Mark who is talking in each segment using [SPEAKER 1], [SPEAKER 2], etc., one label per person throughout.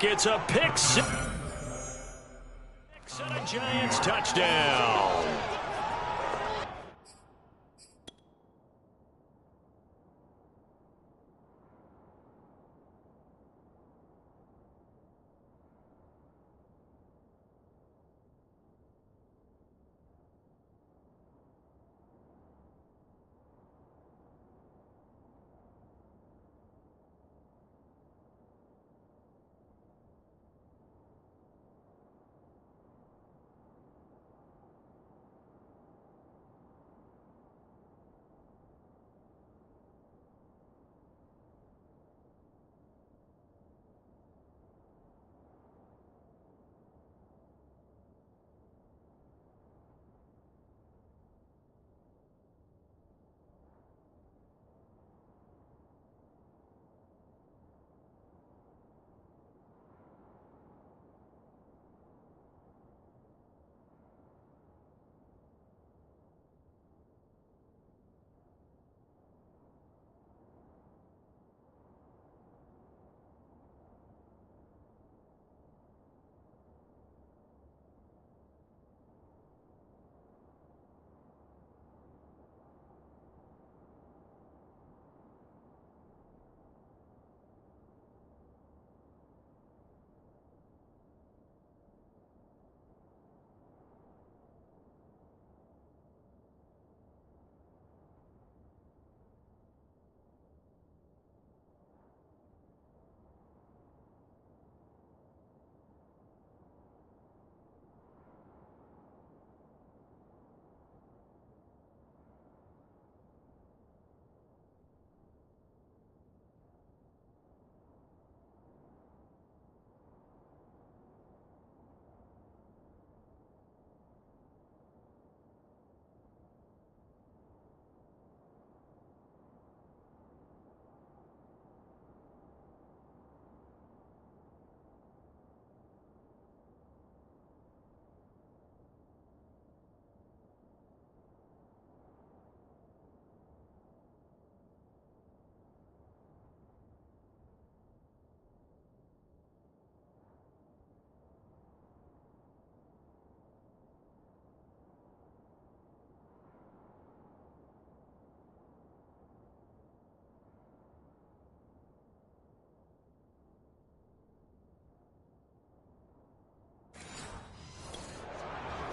[SPEAKER 1] It's a pick six and a Giants touchdown.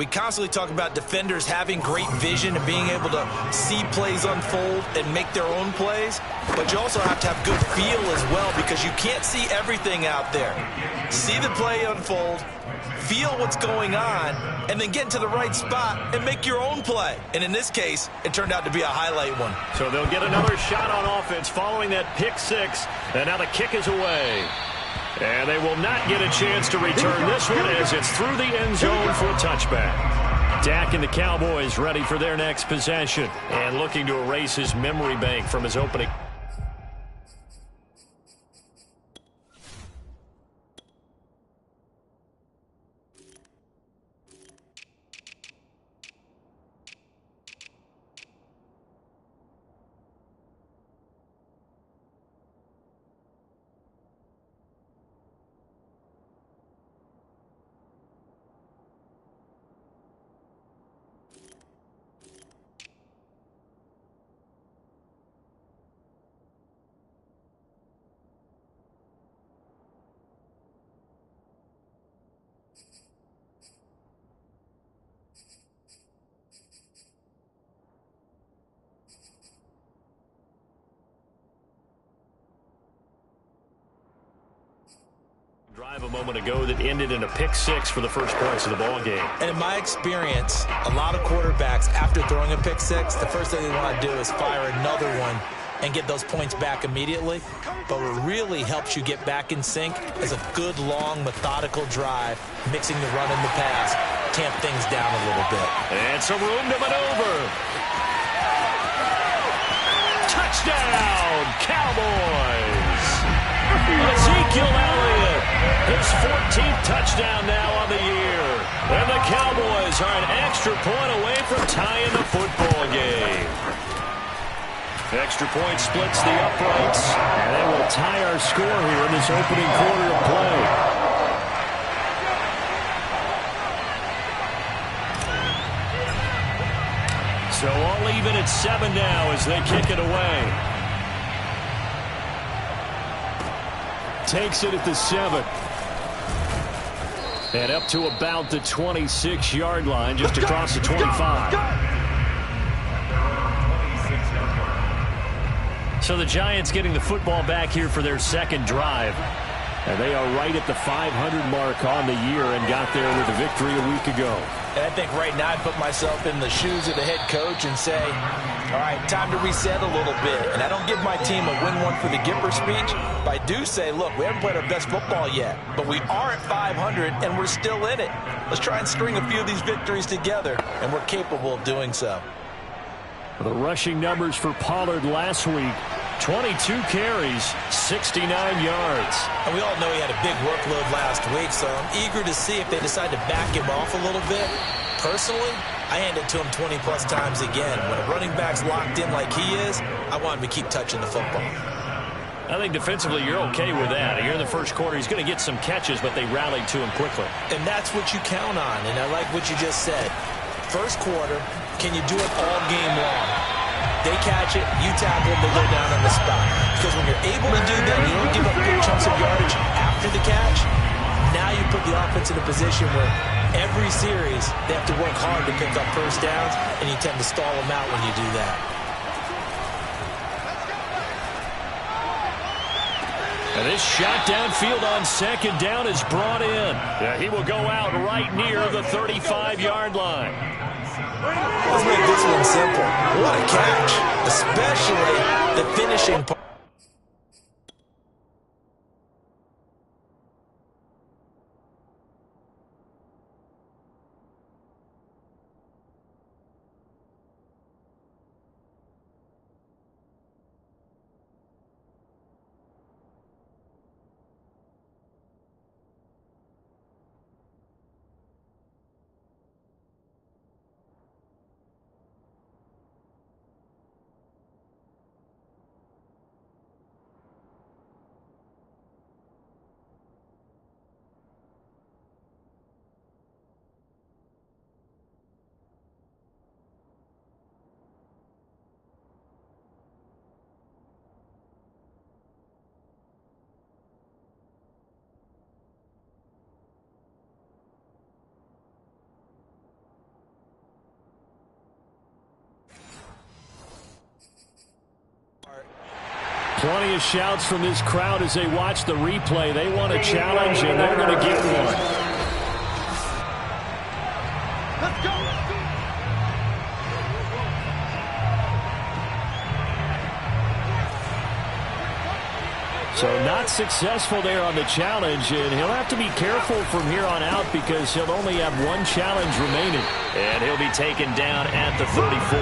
[SPEAKER 2] We constantly talk about defenders having great vision and being able to see plays unfold and make their own plays, but you also have to have good feel as well because you can't see everything out there. See the play unfold, feel what's going on, and then get to the right spot and make your own play. And in this case, it turned out to be a highlight one.
[SPEAKER 1] So they'll get another shot on offense following that pick six, and now the kick is away. And they will not get a chance to return this one as it's through the end zone for a touchback. Dak and the Cowboys ready for their next possession and looking to erase his memory bank from his opening. Drive a moment ago that ended in a pick six for the first points of the ball game.
[SPEAKER 2] And in my experience, a lot of quarterbacks, after throwing a pick six, the first thing they want to do is fire another one and get those points back immediately. But what really helps you get back in sync is a good, long, methodical drive, mixing the run and the pass, tamp things down a little bit.
[SPEAKER 1] And some room to maneuver. Touchdown, Cowboys! Ezekiel Elliott, his 14th touchdown now on the year. And the Cowboys are an extra point away from tying the football game. Extra point splits the uprights, and they will tie our score here in this opening quarter of play. So all even at 7 now as they kick it away. Takes it at the 7. And up to about the 26-yard line, just across the 25. So the Giants getting the football back here for their second drive. And they are right at the 500 mark on the year and got there with a victory a week ago.
[SPEAKER 2] And I think right now I put myself in the shoes of the head coach and say, all right, time to reset a little bit. And I don't give my team a win one for the Gipper speech, but I do say, look, we haven't played our best football yet, but we are at 500 and we're still in it. Let's try and string a few of these victories together, and we're capable of doing so.
[SPEAKER 1] The rushing numbers for Pollard last week, 22 carries, 69 yards.
[SPEAKER 2] And we all know he had a big workload last week, so I'm eager to see if they decide to back him off a little bit. Personally, I hand it to him 20-plus times again. When a running back's locked in like he is, I want him to keep touching the football.
[SPEAKER 1] I think defensively you're okay with that. Here in the first quarter, he's going to get some catches, but they rallied to him quickly.
[SPEAKER 2] And that's what you count on, and I like what you just said. First quarter, can you do it all game long? They catch it, you tackle them, they go down on the spot. Because when you're able to do that, you don't give up big chunks of yardage after the catch. Now you put the offense in a position where every series they have to work hard to pick up first downs, and you tend to stall them out when you do that.
[SPEAKER 1] And this shot downfield on second down is brought in. Yeah, he will go out right near the 35-yard line.
[SPEAKER 2] Let's make this one simple. What a catch, especially the finishing part.
[SPEAKER 1] Plenty of shouts from this crowd as they watch the replay. They want a challenge, and they're going to get one.
[SPEAKER 3] Let's go!
[SPEAKER 1] So not successful there on the challenge, and he'll have to be careful from here on out because he'll only have one challenge remaining. And he'll be taken down at the 34.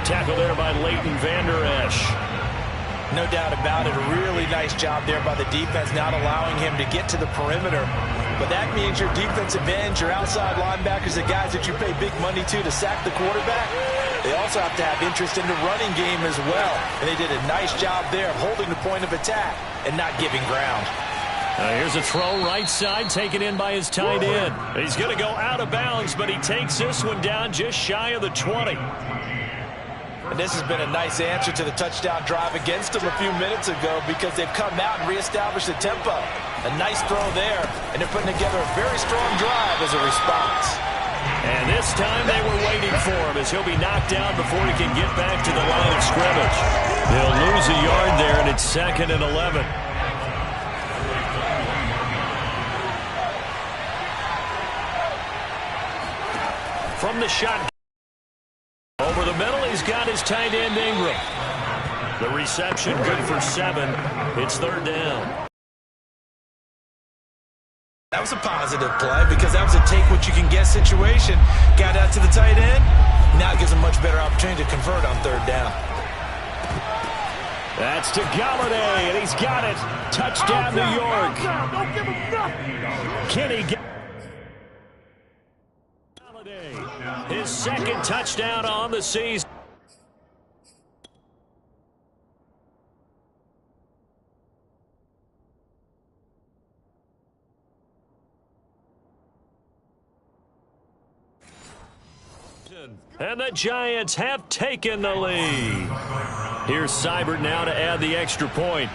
[SPEAKER 1] Tackle there by Leighton Vander Esch.
[SPEAKER 2] No doubt about it. A really nice job there by the defense, not allowing him to get to the perimeter. But that means your defensive ends, your outside linebackers, the guys that you pay big money to sack the quarterback, they also have to have interest in the running game as well. And they did a nice job there of holding the point of attack and not giving ground.
[SPEAKER 1] Here's a throw right side, taken in by his tight end. He's going to go out of bounds, but he takes this one down just shy of the 20.
[SPEAKER 2] And this has been a nice answer to the touchdown drive against them a few minutes ago because they've come out and reestablished the tempo. A nice throw there, and they're putting together a very strong drive as a response.
[SPEAKER 1] And this time they were waiting for him as he'll be knocked down before he can get back to the line of scrimmage. They'll lose a yard there, and it's 2nd and 11. From the shotgun. Over the middle, he's got his tight end Ingram. The reception good for 7. It's 3rd down.
[SPEAKER 2] That was a positive play because that was a take-what-you-can-get situation. Got out to the tight end. Now it gives him a much better opportunity to convert on 3rd down.
[SPEAKER 1] That's to Galladay, and he's got it. Touchdown, New York.
[SPEAKER 3] Don't give him nothing.
[SPEAKER 1] Kenny Galladay. His 2nd touchdown on the season. And the Giants have taken the lead. Here's Seibert now to add the extra point.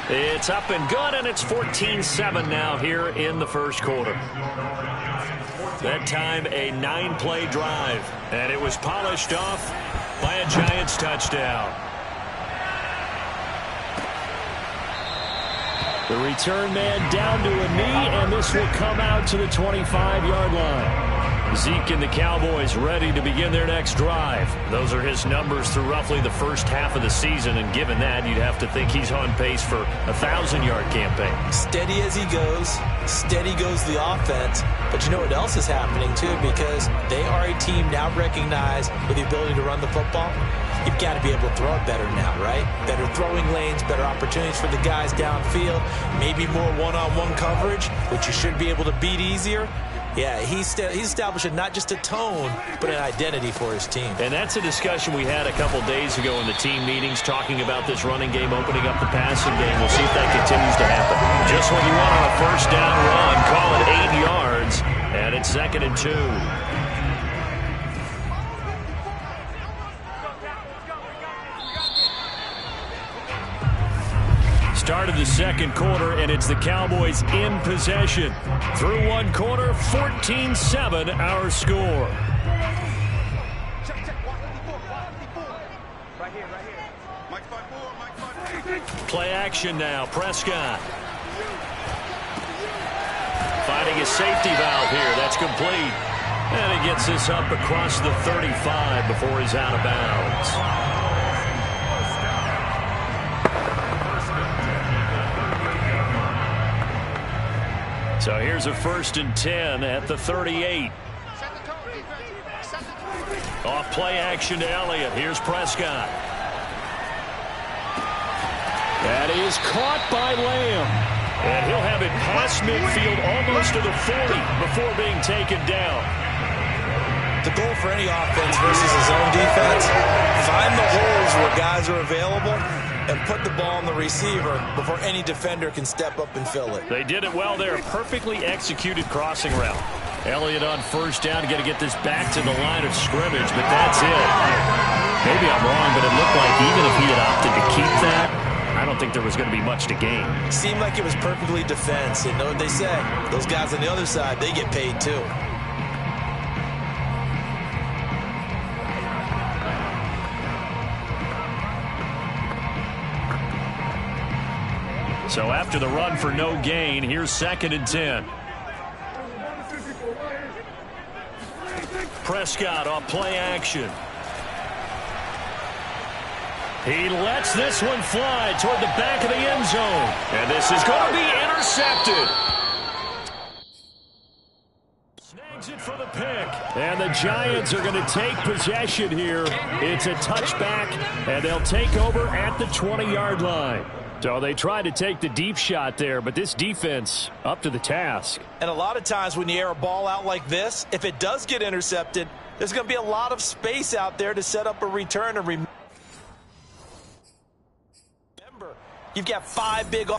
[SPEAKER 1] It's up and good, and it's 14-7 now here in the first quarter. That time, a 9-play drive, and it was polished off by a Giants touchdown. The return man down to a knee, and this will come out to the 25-yard line. Zeke and the Cowboys ready to begin their next drive. Those are his numbers through roughly the first half of the season, and given that, you'd have to think he's on pace for a 1,000-yard campaign.
[SPEAKER 2] Steady as he goes, steady goes the offense. But you know what else is happening, too, because they are a team now recognized with the ability to run the football. You've got to be able to throw it better now, right? Better throwing lanes, better opportunities for the guys downfield, maybe more one-on-one coverage, which you should be able to beat easier. Yeah, he's establishing not just a tone, but an identity for his team.
[SPEAKER 1] And that's a discussion we had a couple days ago in the team meetings, talking about this running game opening up the passing game. We'll see if that continues to happen. Just what you want on a first down run, call it 8 yards, and it's 2nd and 2. Start of the second quarter, and it's the Cowboys in possession. Through one quarter, 14-7 our score. Play action now. Prescott. Finding a safety valve here. That's complete. And he gets this up across the 35 before he's out of bounds. So here's a 1st and 10 at the 38. Off play action to Elliott. Here's Prescott. That is caught by Lamb. And he'll have it past midfield almost to the 40 before being taken down.
[SPEAKER 2] The goal for any offense versus his own defense, find the holes where guys are available and put the ball on the receiver before any defender can step up and fill it.
[SPEAKER 1] They did it well there. Perfectly executed crossing route. Elliott on first down. Got to get this back to the line of scrimmage, but that's it. Maybe I'm wrong, but it looked like even if he had opted to keep that, I don't think there was going to be much to gain.
[SPEAKER 2] Seemed like it was perfectly defense. And know what they say? Those guys on the other side, they get paid too.
[SPEAKER 1] So after the run for no gain, here's 2nd and 10. Prescott off play action. He lets this one fly toward the back of the end zone. And this is going to be intercepted. Snags it for the pick. And the Giants are going to take possession here. It's a touchback, and they'll take over at the 20-yard line. So they tried to take the deep shot there, but this defense up to the task.
[SPEAKER 2] And a lot of times when you air a ball out like this, if it does get intercepted, there's going to be a lot of space out there to set up a return. And remember, you've got 5 big...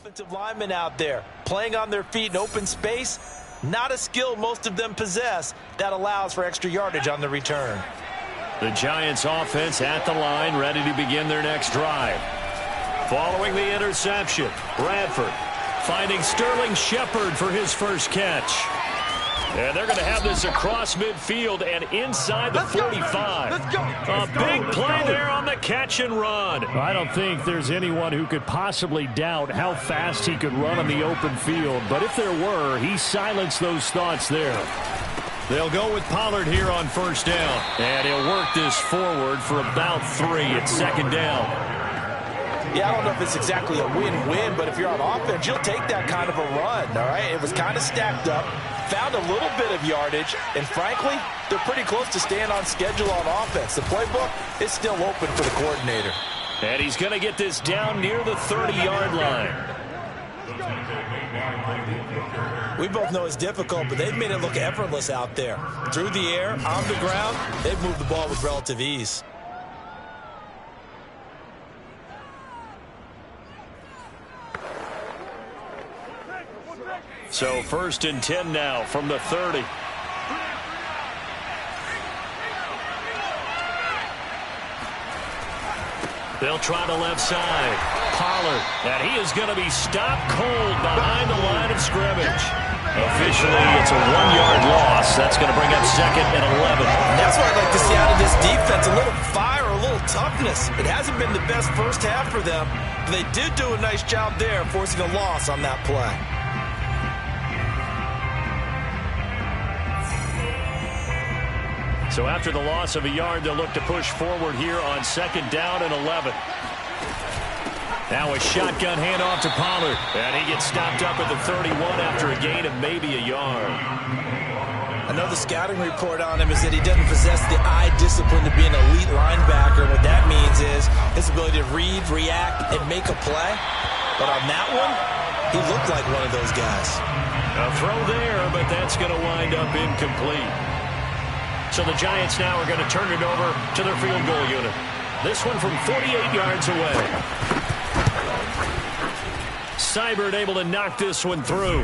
[SPEAKER 2] offensive linemen out there playing on their feet in open space. Not a skill most of them possess that allows for extra yardage on the return.
[SPEAKER 1] The Giants offense at the line, ready to begin their next drive. Following the interception, Bradford finding Sterling Shepard for his first catch. And they're going to have this across midfield and inside the 45. A big play there on the catch and run.
[SPEAKER 4] I don't think there's anyone who could possibly doubt how fast he could run on the open field. But if there were, he silenced those thoughts there.
[SPEAKER 1] They'll go with Pollard here on first down. And he'll work this forward for about 3 at second down.
[SPEAKER 2] Yeah, I don't know if it's exactly a win-win, but if you're on offense, you'll take that kind of a run, all right? It was kind of stacked up, found a little bit of yardage, and frankly, they're pretty close to staying on schedule on offense. The playbook is still open for the coordinator.
[SPEAKER 1] And he's going to get this down near the 30-yard line.
[SPEAKER 2] We both know it's difficult, but they've made it look effortless out there. Through the air, on the ground, they've moved the ball with relative ease.
[SPEAKER 1] So 1st and 10 now from the 30. They'll try the left side. Pollard, and he is going to be stopped cold behind the line of scrimmage. Officially, it's a 1-yard loss. That's going to bring up 2nd and 11.
[SPEAKER 2] And that's what I'd like to see out of this defense, a little fire, a little toughness. It hasn't been the best first half for them, but they did do a nice job there, forcing a loss on that play.
[SPEAKER 1] So after the loss of a yard, they'll look to push forward here on 2nd down and 11. Now a shotgun handoff to Pollard. And he gets stopped up at the 31 after a gain of maybe a yard.
[SPEAKER 2] I know the scouting report on him is that he doesn't possess the eye discipline to be an elite linebacker. What that means is his ability to read, react, and make a play. But on that one, he looked like one of those guys.
[SPEAKER 1] A throw there, but that's going to wind up incomplete. So the Giants now are going to turn it over to their field goal unit. This one from 48 yards away. Seibert able to knock this one through.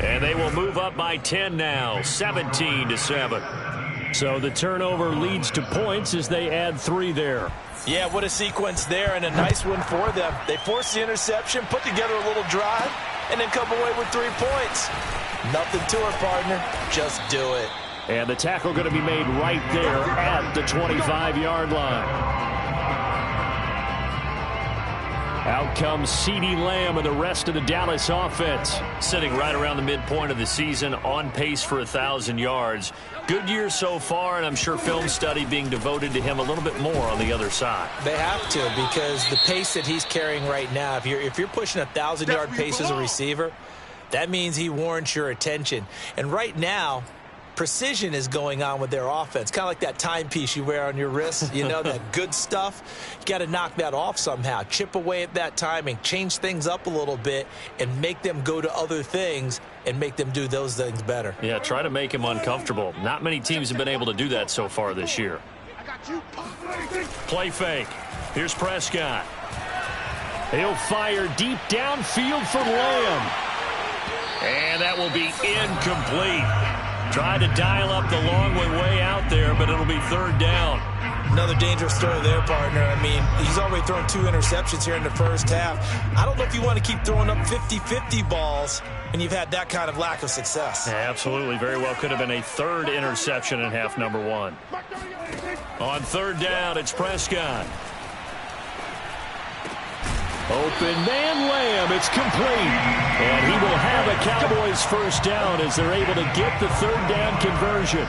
[SPEAKER 1] And they will move up by 10 now, 17-7. So the turnover leads to points as they add 3 there.
[SPEAKER 2] Yeah, what a sequence there, and a nice one for them. They forced the interception, put together a little drive, and then come away with 3 points. Nothing to it, partner. Just do it.
[SPEAKER 4] And the tackle going to be made right there at the 25-yard line. Out comes CeeDee Lamb and the rest of the Dallas offense.
[SPEAKER 1] Sitting right around the midpoint of the season, on pace for 1,000 yards. Good year so far, and I'm sure film study being devoted to him a little bit more on the other side.
[SPEAKER 2] They have to, because the pace that he's carrying right now, if you're pushing a 1,000-yard pace as a receiver, that means he warrants your attention. And right now, precision is going on with their offense. Kind of like that timepiece you wear on your wrist, you know, that good stuff. You got to knock that off somehow. Chip away at that timing, change things up a little bit, and make them go to other things and make them do those things better.
[SPEAKER 1] Yeah, try to make him uncomfortable. Not many teams have been able to do that so far this year. Play fake. Here's Prescott.
[SPEAKER 4] He'll fire deep downfield for Lamb.
[SPEAKER 1] And that will be incomplete. Tried to dial up the long way out there, but it'll be 3rd down.
[SPEAKER 2] Another dangerous throw there, partner. I mean, he's already thrown 2 interceptions here in the first half. I don't know if you want to keep throwing up 50-50 balls when you've had that kind of lack of success.
[SPEAKER 1] Yeah, absolutely. Very well could have been a 3rd interception in half number 1. On 3rd down, it's Prescott.
[SPEAKER 4] Open man Lamb, it's complete. And he will have a Cowboys first down as they're able to get the 3rd down conversion.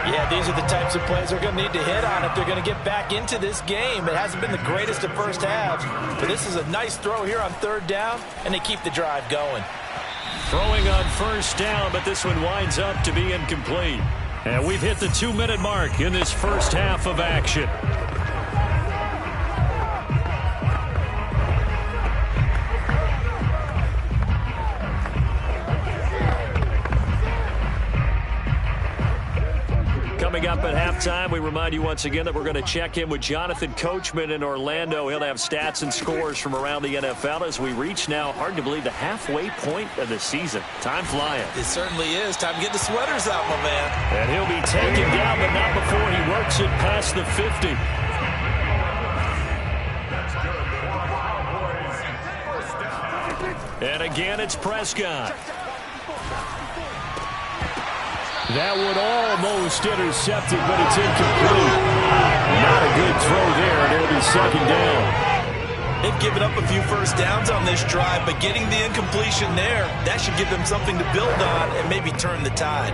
[SPEAKER 2] Yeah, these are the types of plays they're going to need to hit on if they're going to get back into this game. It hasn't been the greatest of first halves, but this is a nice throw here on 3rd down, and they keep the drive going.
[SPEAKER 1] Throwing on 1st down, but this one winds up to be incomplete. And we've hit the 2-minute mark in this first half of action. Coming up
[SPEAKER 4] up at halftime. We remind you once again that we're going to check in with Jonathan Coachman in Orlando. He'll have stats and scores from around the NFL as we reach now, hard to believe, the halfway point of the season. Time flying.
[SPEAKER 2] It certainly is. Time to get the sweaters out, my man.
[SPEAKER 4] And he'll be taken down, but not before he works it past the 50. And again, it's Prescott. That would almost intercept it, but it's incomplete. Not a good throw there, and it'll be second down.
[SPEAKER 2] They've given up a few first downs on this drive, but getting the incompletion there, that should give them something to build on and maybe turn the tide.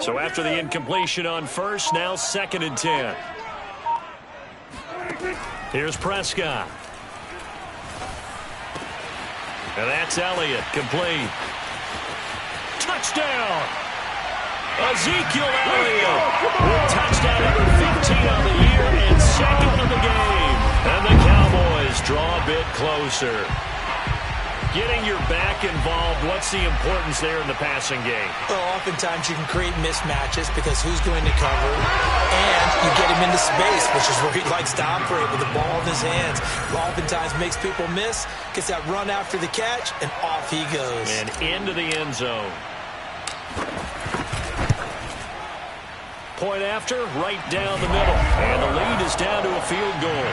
[SPEAKER 4] So after the incompletion on first, now 2nd and 10. Here's Prescott. And that's Elliott, complete. Touchdown! Ezekiel Elliott with touchdown number 15 on the year and 2nd of the game. And the Cowboys draw a bit closer. Getting your back involved, what's the importance there in the passing game?
[SPEAKER 2] Well, oftentimes you can create mismatches because who's going to cover, and you get him into space, which is where he likes to operate with the ball in his hands. Oftentimes makes people miss, gets that run after the catch, and off he goes.
[SPEAKER 4] And into the end zone. Point after, right down the middle. And the lead is down to a field goal.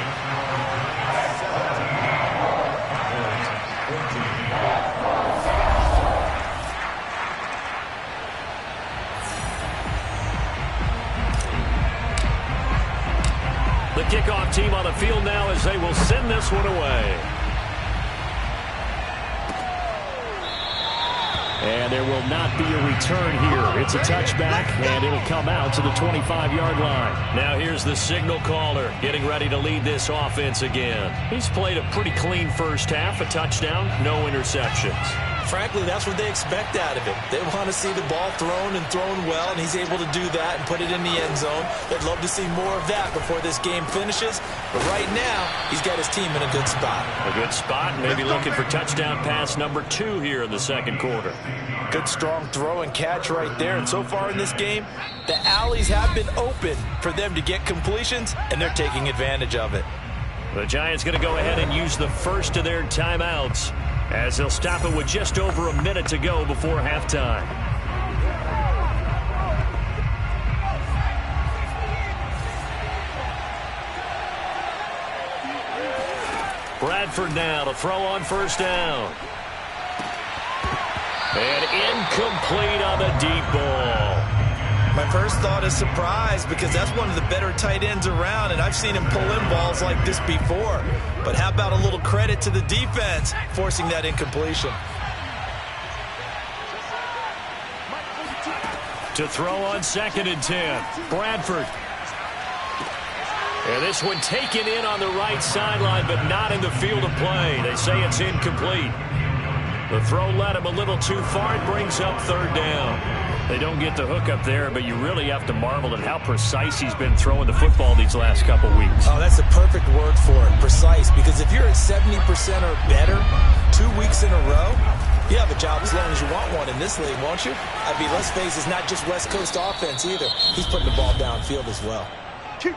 [SPEAKER 4] The kickoff team on the field now as they will send this one away. And there will not be a return here. It's a touchback, and it'll come out to the 25-yard line. Now here's the signal caller getting ready to lead this offense again. He's played a pretty clean first half, a touchdown, no interceptions.
[SPEAKER 2] Frankly, that's what they expect out of him. They want to see the ball thrown and thrown well, and he's able to do that and put it in the end zone. They'd love to see more of that before this game finishes. But right now, he's got his team in a good spot.
[SPEAKER 4] A good spot, maybe looking for touchdown pass number 2 here in the second quarter.
[SPEAKER 2] Good strong throw and catch right there. And so far in this game, the alleys have been open for them to get completions, and they're taking advantage of it.
[SPEAKER 4] The Giants going to go ahead and use the first of their timeouts, as they'll stop it with just over a minute to go before halftime. Bradford now to throw on first down. And incomplete on the deep ball.
[SPEAKER 2] My first thought is surprise, because that's one of the better tight ends around, and I've seen him pull in balls like this before. But how about a little credit to the defense forcing that incompletion?
[SPEAKER 4] To throw on 2nd and 10. Bradford. And this one taken in on the right sideline, but not in the field of play. They say it's incomplete. The throw led him a little too far. It brings up 3rd down. They don't get the hook up there, but you really have to marvel at how precise he's been throwing the football these last couple weeks.
[SPEAKER 2] Oh, that's the perfect word for it, precise, because if you're at 70% or better 2 weeks in a row, you have a job as long as you want one in this league, won't you? I mean, let's face it, it's not just West Coast offense either. He's putting the ball downfield as well.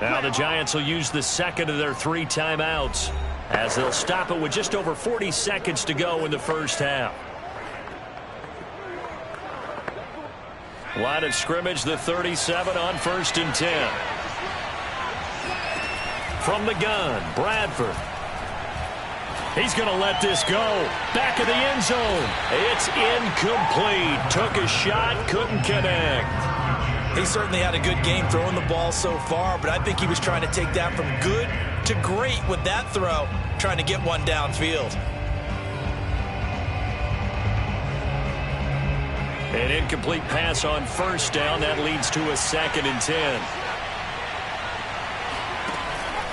[SPEAKER 4] Now the Giants will use the second of their 3 timeouts, as they'll stop it with just over 40 seconds to go in the first half. Line of scrimmage, the 37 on 1st and 10. From the gun, Bradford. He's going to let this go. Back of the end zone. It's incomplete. Took a shot, couldn't connect.
[SPEAKER 2] He certainly had a good game throwing the ball so far, but I think he was trying to take that from good to great with that throw, trying to get one downfield.
[SPEAKER 4] An incomplete pass on first down. That leads to a 2nd and 10.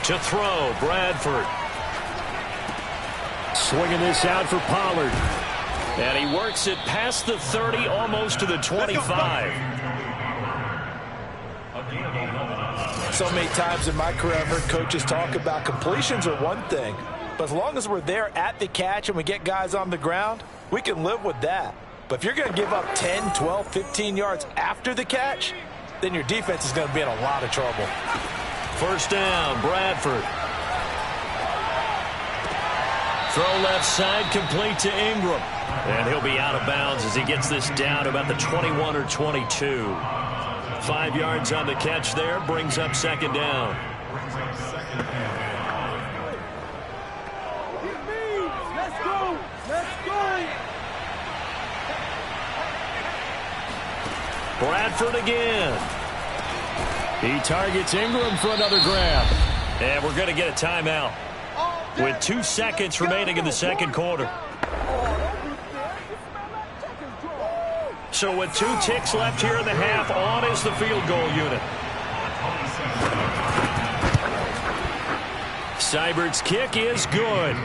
[SPEAKER 4] To throw, Bradford. Swinging this out for Pollard. And he works it past the 30, almost to the 25.
[SPEAKER 2] So many times in my career, I've heard coaches talk about completions are one thing, but as long as we're there at the catch and we get guys on the ground, we can live with that. But if you're going to give up 10, 12, 15 yards after the catch, then your defense is going to be in a lot of trouble.
[SPEAKER 4] First down, Bradford. Throw left side, complete to Ingram. And he'll be out of bounds as he gets this down about the 21 or 22. 5 yards on the catch there, brings up second down.
[SPEAKER 3] Let's go! Let's go!
[SPEAKER 4] Bradford again. He targets Ingram for another grab. And we're going to get a timeout with 2 seconds remaining in the second quarter. So with 2 ticks left here in the half, on is the field goal unit. Seibert's kick is good.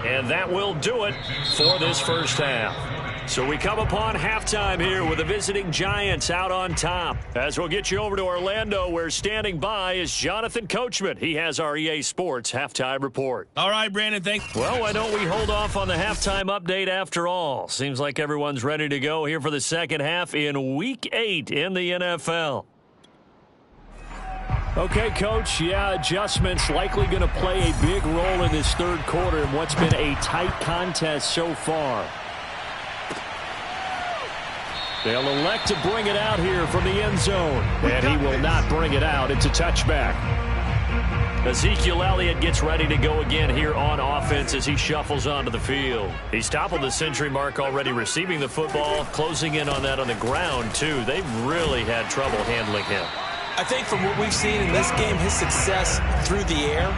[SPEAKER 4] And that will do it for this first half. So we come upon halftime here with the visiting Giants out on top. As we'll get you over to Orlando, where standing by is Jonathan Coachman. He has our EA Sports halftime report.
[SPEAKER 5] All right, Brandon, thanks.
[SPEAKER 4] Well, why don't we hold off on the halftime update after all? Seems like everyone's ready to go here for the second half in Week 8 in the NFL. Okay, Coach, adjustments likely going to play a big role in this third quarter in what's been a tight contest so far. They'll elect to bring it out here from the end zone. And he will not bring it out. It's a touchback. Ezekiel Elliott gets ready to go again here on offense as he shuffles onto the field. He's toppled the century mark already receiving the football, closing in on that on the ground, too. They've really had trouble handling him.
[SPEAKER 2] I think from what we've seen in this game, his success through the air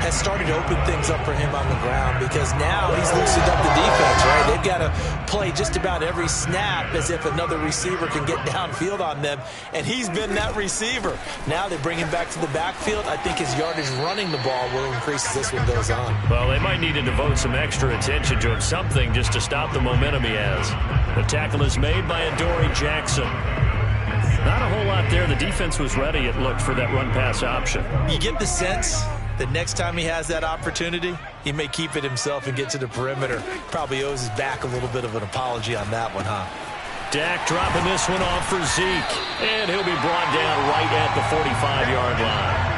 [SPEAKER 2] has started to open things up for him on the ground, because now he's loosened up the defense, right? They've got to play just about every snap as if another receiver can get downfield on them, and he's been that receiver. Now they bring him back to the backfield. I think his yardage running the ball will increase as this one goes on.
[SPEAKER 4] Well, they might need to devote some extra attention to him, something just to stop the momentum he has. The tackle is made by Adoree Jackson. Not a whole lot there. The defense was ready, it looked, for that run-pass option.
[SPEAKER 2] You get the sense that next time he has that opportunity, he may keep it himself and get to the perimeter. Probably owes his back a little bit of an apology on that one, huh?
[SPEAKER 4] Dak dropping this one off for Zeke. And he'll be brought down right at the 45-yard line.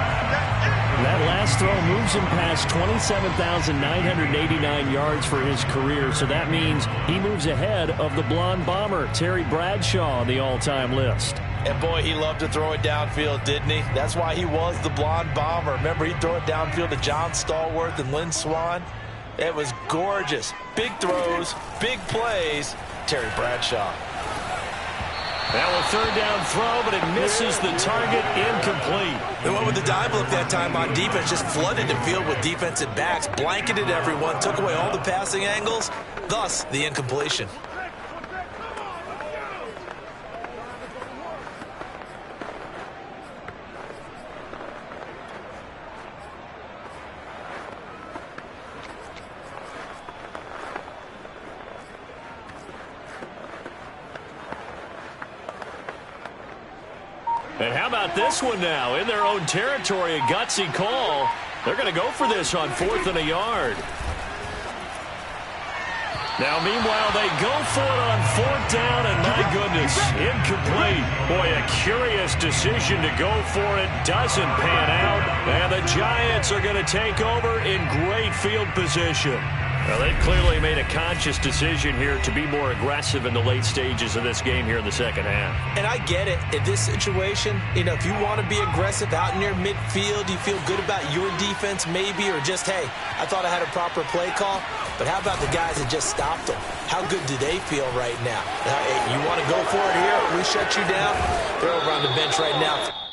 [SPEAKER 4] That last throw moves him past 27,989 yards for his career. So that means he moves ahead of the blonde bomber, Terry Bradshaw, on the all-time list.
[SPEAKER 2] And boy, he loved to throw it downfield, didn't he? That's why he was the blonde bomber. Remember, he'd throw it downfield to John Stallworth and Lynn Swann. It was gorgeous. Big throws, big plays. Terry Bradshaw.
[SPEAKER 4] Now a third down throw, but it misses the target, incomplete.
[SPEAKER 2] They went with the dive look that time on defense, just flooded the field with defensive backs, blanketed everyone, took away all the passing angles, thus the incompletion.
[SPEAKER 4] And how about this one now? In their own territory, a gutsy call. They're going to go for this on 4th and a yard. Now, meanwhile, they go for it on 4th down, and my goodness, incomplete. Boy, a curious decision to go for it. Doesn't pan out, and the Giants are going to take over in great field position. Well, they've clearly made a conscious decision here to be more aggressive in the late stages of this game here in the second half.
[SPEAKER 2] And I get it. In this situation, if you want to be aggressive out near midfield, you feel good about your defense maybe, or just, hey, I thought I had a proper play call. But how about the guys that just stopped them? How good do they feel right now? You want to go for it here? We shut you down? They're over on the bench right now.